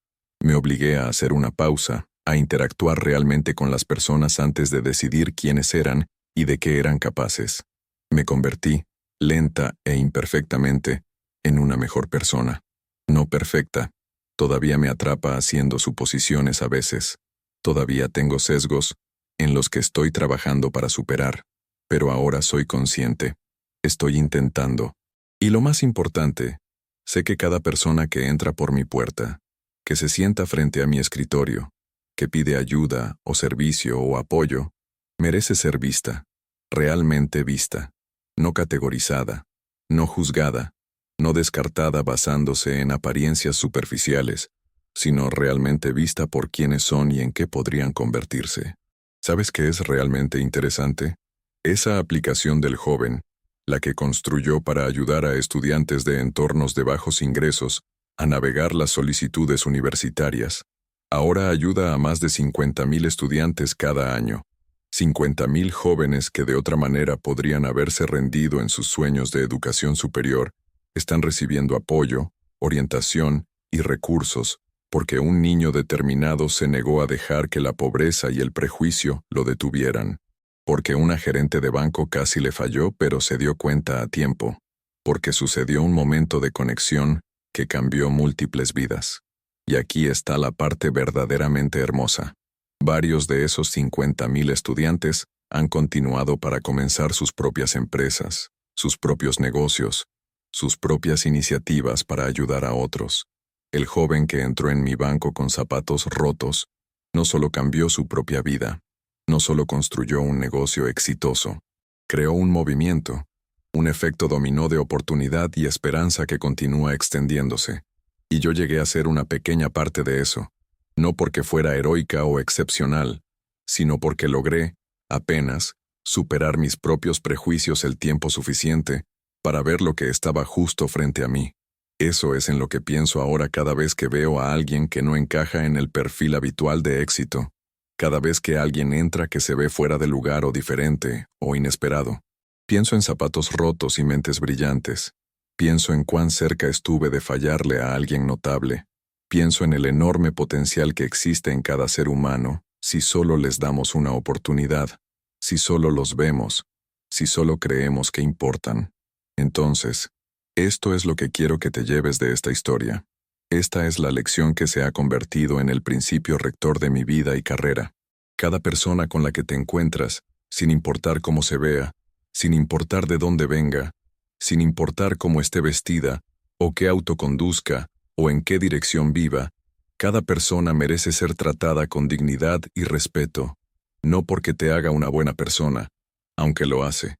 Me obligué a hacer una pausa, a interactuar realmente con las personas antes de decidir quiénes eran y de qué eran capaces. Me convertí, lenta e imperfectamente, en una mejor persona. No perfecta. Todavía me atrapa haciendo suposiciones a veces. Todavía tengo sesgos en los que estoy trabajando para superar. Pero ahora soy consciente. Estoy intentando. Y lo más importante, sé que cada persona que entra por mi puerta, que se sienta frente a mi escritorio, que pide ayuda o servicio o apoyo, merece ser vista, realmente vista, no categorizada, no juzgada, no descartada basándose en apariencias superficiales, sino realmente vista por quienes son y en qué podrían convertirse. ¿Sabes qué es realmente interesante? Esa aplicación del joven, la que construyó para ayudar a estudiantes de entornos de bajos ingresos a navegar las solicitudes universitarias, ahora ayuda a más de 50,000 estudiantes cada año. 50,000 jóvenes que de otra manera podrían haberse rendido en sus sueños de educación superior, están recibiendo apoyo, orientación y recursos, porque un niño determinado se negó a dejar que la pobreza y el prejuicio lo detuvieran. Porque una gerente de banco casi le falló, pero se dio cuenta a tiempo. Porque sucedió un momento de conexión que cambió múltiples vidas. Y aquí está la parte verdaderamente hermosa. Varios de esos 50,000 estudiantes han continuado para comenzar sus propias empresas, sus propios negocios, sus propias iniciativas para ayudar a otros. El joven que entró en mi banco con zapatos rotos no solo cambió su propia vida, no solo construyó un negocio exitoso, creó un movimiento, un efecto dominó de oportunidad y esperanza que continúa extendiéndose. Y yo llegué a ser una pequeña parte de eso, no porque fuera heroica o excepcional, sino porque logré, apenas, superar mis propios prejuicios el tiempo suficiente para ver lo que estaba justo frente a mí. Eso es en lo que pienso ahora cada vez que veo a alguien que no encaja en el perfil habitual de éxito. Cada vez que alguien entra que se ve fuera de lugar o diferente o inesperado. Pienso en zapatos rotos y mentes brillantes. Pienso en cuán cerca estuve de fallarle a alguien notable. Pienso en el enorme potencial que existe en cada ser humano si solo les damos una oportunidad, si solo los vemos, si solo creemos que importan. Entonces, esto es lo que quiero que te lleves de esta historia. Esta es la lección que se ha convertido en el principio rector de mi vida y carrera. Cada persona con la que te encuentras, sin importar cómo se vea, sin importar de dónde venga, sin importar cómo esté vestida, o qué auto conduzca, o en qué dirección viva, cada persona merece ser tratada con dignidad y respeto, no porque te haga una buena persona, aunque lo hace,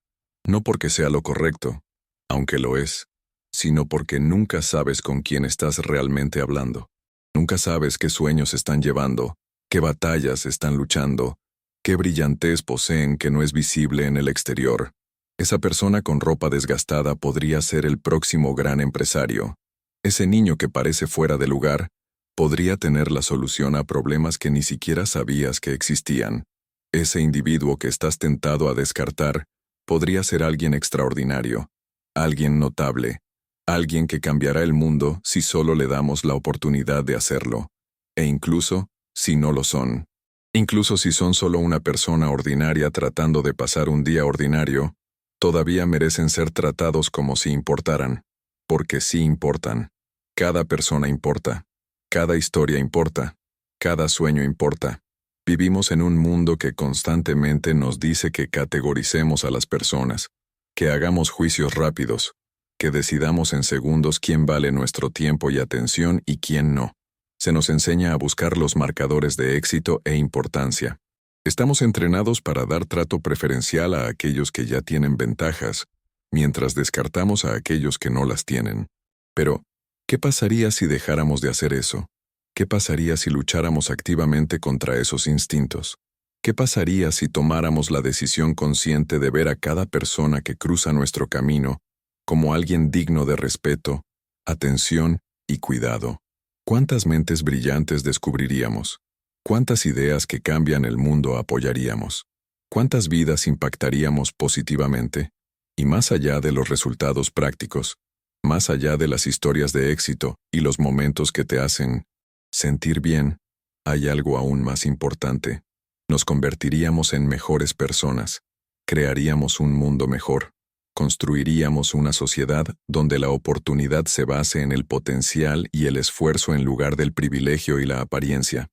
no porque sea lo correcto, aunque lo es, sino porque nunca sabes con quién estás realmente hablando. Nunca sabes qué sueños están llevando, qué batallas están luchando, qué brillantez poseen que no es visible en el exterior. Esa persona con ropa desgastada podría ser el próximo gran empresario. Ese niño que parece fuera de lugar podría tener la solución a problemas que ni siquiera sabías que existían. Ese individuo que estás tentado a descartar podría ser alguien extraordinario, alguien notable, alguien que cambiará el mundo si solo le damos la oportunidad de hacerlo, e incluso si no lo son. Incluso si son solo una persona ordinaria tratando de pasar un día ordinario, todavía merecen ser tratados como si importaran, porque sí importan. Cada persona importa, cada historia importa, cada sueño importa. Vivimos en un mundo que constantemente nos dice que categoricemos a las personas, que hagamos juicios rápidos, que decidamos en segundos quién vale nuestro tiempo y atención y quién no. Se nos enseña a buscar los marcadores de éxito e importancia. Estamos entrenados para dar trato preferencial a aquellos que ya tienen ventajas, mientras descartamos a aquellos que no las tienen. Pero, ¿qué pasaría si dejáramos de hacer eso? ¿Qué pasaría si lucháramos activamente contra esos instintos? ¿Qué pasaría si tomáramos la decisión consciente de ver a cada persona que cruza nuestro camino como alguien digno de respeto, atención y cuidado? ¿Cuántas mentes brillantes descubriríamos? ¿Cuántas ideas que cambian el mundo apoyaríamos? ¿Cuántas vidas impactaríamos positivamente? Y más allá de los resultados prácticos, más allá de las historias de éxito y los momentos que te hacen sentir bien, hay algo aún más importante. Nos convertiríamos en mejores personas, crearíamos un mundo mejor, construiríamos una sociedad donde la oportunidad se base en el potencial y el esfuerzo en lugar del privilegio y la apariencia.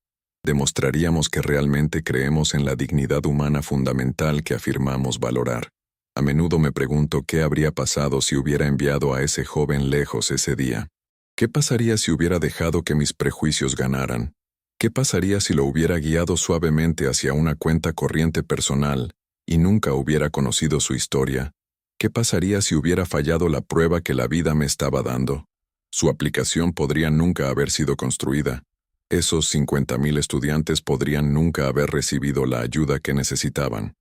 Demostraríamos que realmente creemos en la dignidad humana fundamental que afirmamos valorar. A menudo me pregunto qué habría pasado si hubiera enviado a ese joven lejos ese día. ¿Qué pasaría si hubiera dejado que mis prejuicios ganaran? ¿Qué pasaría si lo hubiera guiado suavemente hacia una cuenta corriente personal y nunca hubiera conocido su historia? ¿Qué pasaría si hubiera fallado la prueba que la vida me estaba dando? Su aplicación podría nunca haber sido construida. Esos 50,000 estudiantes podrían nunca haber recibido la ayuda que necesitaban.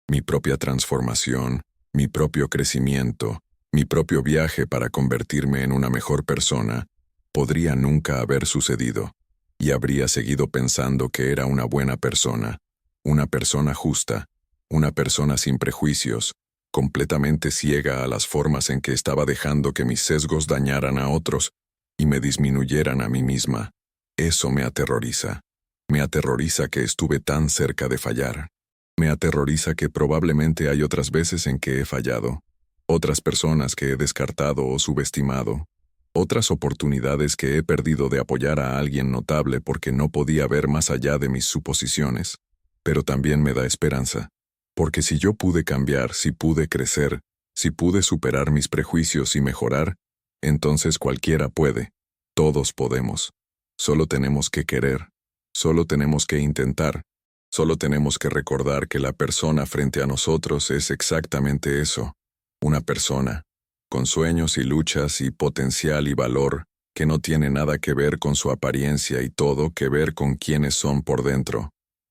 Mi propia transformación, mi propio crecimiento, mi propio viaje para convertirme en una mejor persona, podría nunca haber sucedido. Y habría seguido pensando que era una buena persona, una persona justa, una persona sin prejuicios, completamente ciega a las formas en que estaba dejando que mis sesgos dañaran a otros y me disminuyeran a mí misma. Eso me aterroriza. Me aterroriza que estuve tan cerca de fallar. Me aterroriza que probablemente hay otras veces en que he fallado, otras personas que he descartado o subestimado, otras oportunidades que he perdido de apoyar a alguien notable porque no podía ver más allá de mis suposiciones. Pero también me da esperanza, porque si yo pude cambiar, si pude crecer, si pude superar mis prejuicios y mejorar, entonces cualquiera puede. Todos podemos. Solo tenemos que querer. Solo tenemos que intentar. Solo tenemos que recordar que la persona frente a nosotros es exactamente eso, una persona, con sueños y luchas y potencial y valor, que no tiene nada que ver con su apariencia y todo que ver con quiénes son por dentro.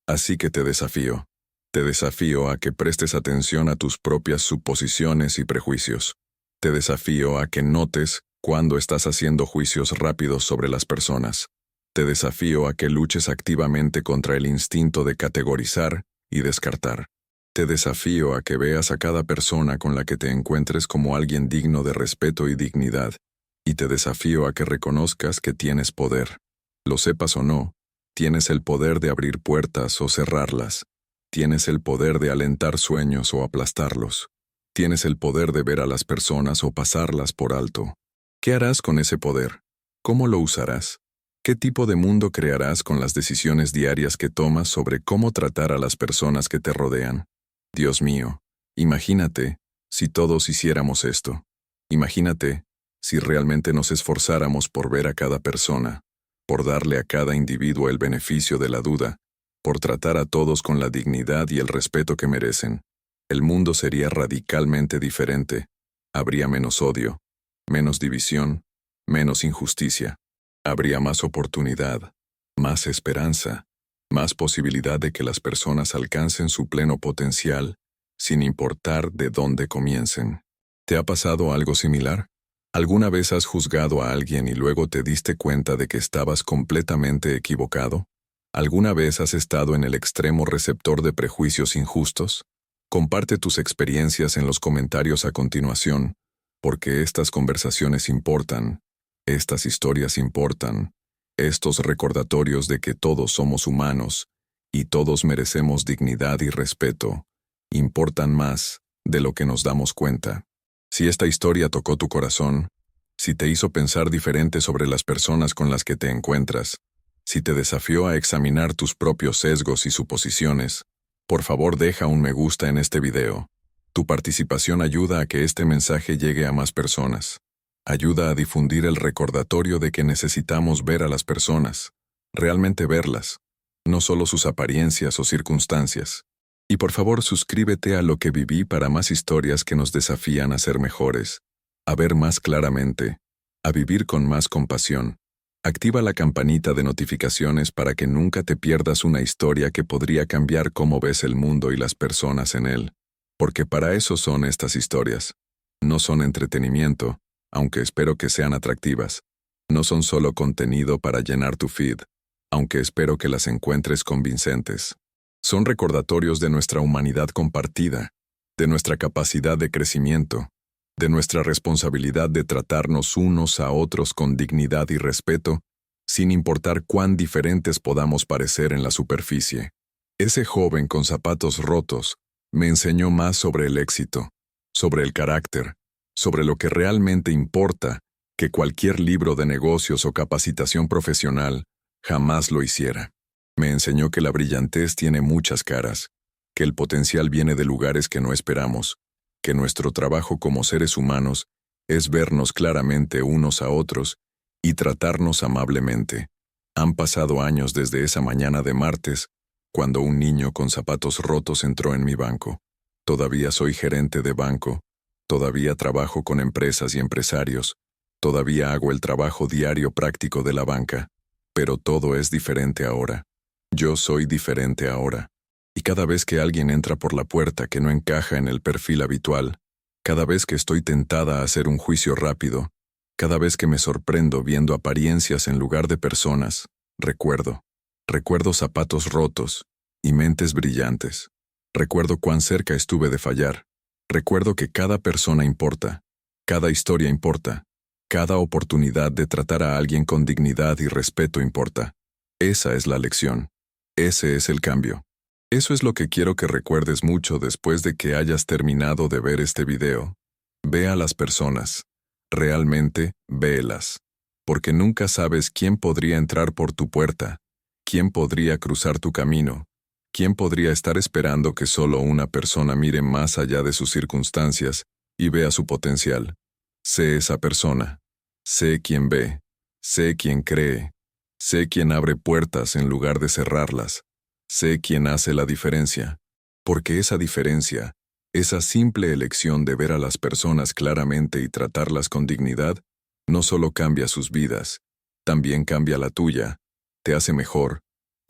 Así que te desafío a que prestes atención a tus propias suposiciones y prejuicios. Te desafío a que notes cuando estás haciendo juicios rápidos sobre las personas. Te desafío a que luches activamente contra el instinto de categorizar y descartar. Te desafío a que veas a cada persona con la que te encuentres como alguien digno de respeto y dignidad, y te desafío a que reconozcas que tienes poder. Lo sepas o no, tienes el poder de abrir puertas o cerrarlas. Tienes el poder de alentar sueños o aplastarlos. Tienes el poder de ver a las personas o pasarlas por alto. ¿Qué harás con ese poder? ¿Cómo lo usarás? ¿Qué tipo de mundo crearás con las decisiones diarias que tomas sobre cómo tratar a las personas que te rodean? Dios mío, imagínate si todos hiciéramos esto. Imagínate si realmente nos esforzáramos por ver a cada persona, por darle a cada individuo el beneficio de la duda, por tratar a todos con la dignidad y el respeto que merecen. El mundo sería radicalmente diferente. Habría menos odio, menos división, menos injusticia. Habría más oportunidad, más esperanza, más posibilidad de que las personas alcancen su pleno potencial, sin importar de dónde comiencen. ¿Te ha pasado algo similar? ¿Alguna vez has juzgado a alguien y luego te diste cuenta de que estabas completamente equivocado? ¿Alguna vez has estado en el extremo receptor de prejuicios injustos? Comparte tus experiencias en los comentarios a continuación, porque estas conversaciones importan. Estas historias importan, estos recordatorios de que todos somos humanos y todos merecemos dignidad y respeto, importan más de lo que nos damos cuenta. Si esta historia tocó tu corazón, si te hizo pensar diferente sobre las personas con las que te encuentras, si te desafió a examinar tus propios sesgos y suposiciones, por favor deja un me gusta en este video. Tu participación ayuda a que este mensaje llegue a más personas. Ayuda a difundir el recordatorio de que necesitamos ver a las personas, realmente verlas, no solo sus apariencias o circunstancias. Y por favor suscríbete a Lo que viví para más historias que nos desafían a ser mejores, a ver más claramente, a vivir con más compasión, Activa la campanita de notificaciones para que nunca te pierdas una historia que podría cambiar cómo ves el mundo y las personas en él. Porque para eso son estas historias. No son entretenimiento, aunque espero que sean atractivas. No son solo contenido para llenar tu feed, aunque espero que las encuentres convincentes. Son recordatorios de nuestra humanidad compartida, de nuestra capacidad de crecimiento, de nuestra responsabilidad de tratarnos unos a otros con dignidad y respeto, sin importar cuán diferentes podamos parecer en la superficie. Ese joven con zapatos rotos me enseñó más sobre el éxito, sobre el carácter, sobre lo que realmente importa, que cualquier libro de negocios o capacitación profesional jamás lo hiciera. Me enseñó que la brillantez tiene muchas caras, que el potencial viene de lugares que no esperamos, que nuestro trabajo como seres humanos es vernos claramente unos a otros y tratarnos amablemente. Han pasado años desde esa mañana de martes, cuando un niño con zapatos rotos entró en mi banco. Todavía soy gerente de banco, todavía trabajo con empresas y empresarios, todavía hago el trabajo diario práctico de la banca, pero todo es diferente ahora. Yo soy diferente ahora. Y cada vez que alguien entra por la puerta que no encaja en el perfil habitual, cada vez que estoy tentada a hacer un juicio rápido, cada vez que me sorprendo viendo apariencias en lugar de personas, recuerdo zapatos rotos y mentes brillantes. Recuerdo cuán cerca estuve de fallar. Recuerdo que cada persona importa, cada historia importa, cada oportunidad de tratar a alguien con dignidad y respeto importa. Esa es la lección. Ese es el cambio. Eso es lo que quiero que recuerdes mucho después de que hayas terminado de ver este video. Ve a las personas. Realmente, véelas. Porque nunca sabes quién podría entrar por tu puerta, quién podría cruzar tu camino, quién podría estar esperando que solo una persona mire más allá de sus circunstancias y vea su potencial. Sé esa persona. Sé quién ve. Sé quién cree. Sé quién abre puertas en lugar de cerrarlas. Sé quién hace la diferencia. Porque esa diferencia, esa simple elección de ver a las personas claramente y tratarlas con dignidad, no solo cambia sus vidas, también cambia la tuya, te hace mejor,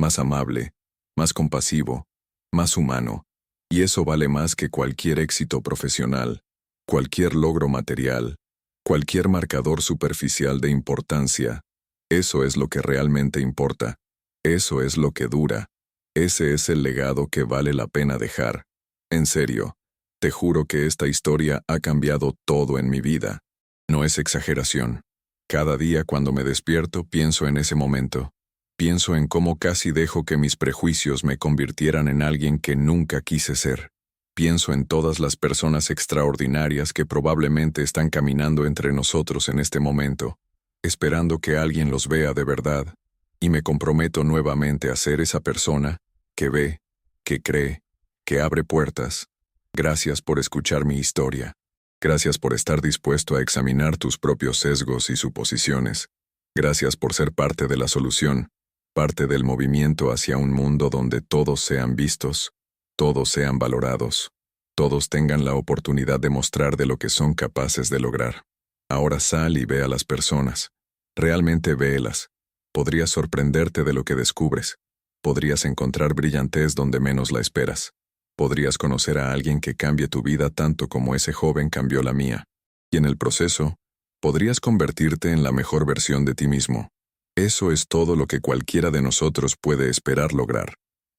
más amable, más compasivo, más humano, y eso vale más que cualquier éxito profesional, cualquier logro material, cualquier marcador superficial de importancia. Eso es lo que realmente importa, eso es lo que dura, ese es el legado que vale la pena dejar. En serio, te juro que esta historia ha cambiado todo en mi vida. No es exageración. Cada día cuando me despierto pienso en ese momento. Pienso en cómo casi dejo que mis prejuicios me convirtieran en alguien que nunca quise ser. Pienso en todas las personas extraordinarias que probablemente están caminando entre nosotros en este momento, esperando que alguien los vea de verdad, y me comprometo nuevamente a ser esa persona que ve, que cree, que abre puertas. Gracias por escuchar mi historia. Gracias por estar dispuesto a examinar tus propios sesgos y suposiciones. Gracias por ser parte de la solución, parte del movimiento hacia un mundo donde todos sean vistos, todos sean valorados, todos tengan la oportunidad de mostrar de lo que son capaces de lograr. Ahora sal y ve a las personas. Realmente véelas. Podrías sorprenderte de lo que descubres. Podrías encontrar brillantez donde menos la esperas. Podrías conocer a alguien que cambie tu vida tanto como ese joven cambió la mía. Y en el proceso, podrías convertirte en la mejor versión de ti mismo. Eso es todo lo que cualquiera de nosotros puede esperar lograr.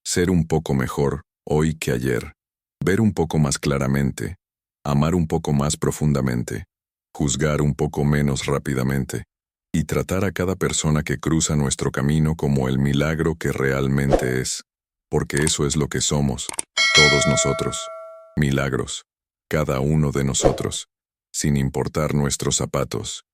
Ser un poco mejor hoy que ayer. Ver un poco más claramente. Amar un poco más profundamente. Juzgar un poco menos rápidamente. Y tratar a cada persona que cruza nuestro camino como el milagro que realmente es. Porque eso es lo que somos, todos nosotros. Milagros. Cada uno de nosotros. Sin importar nuestros zapatos.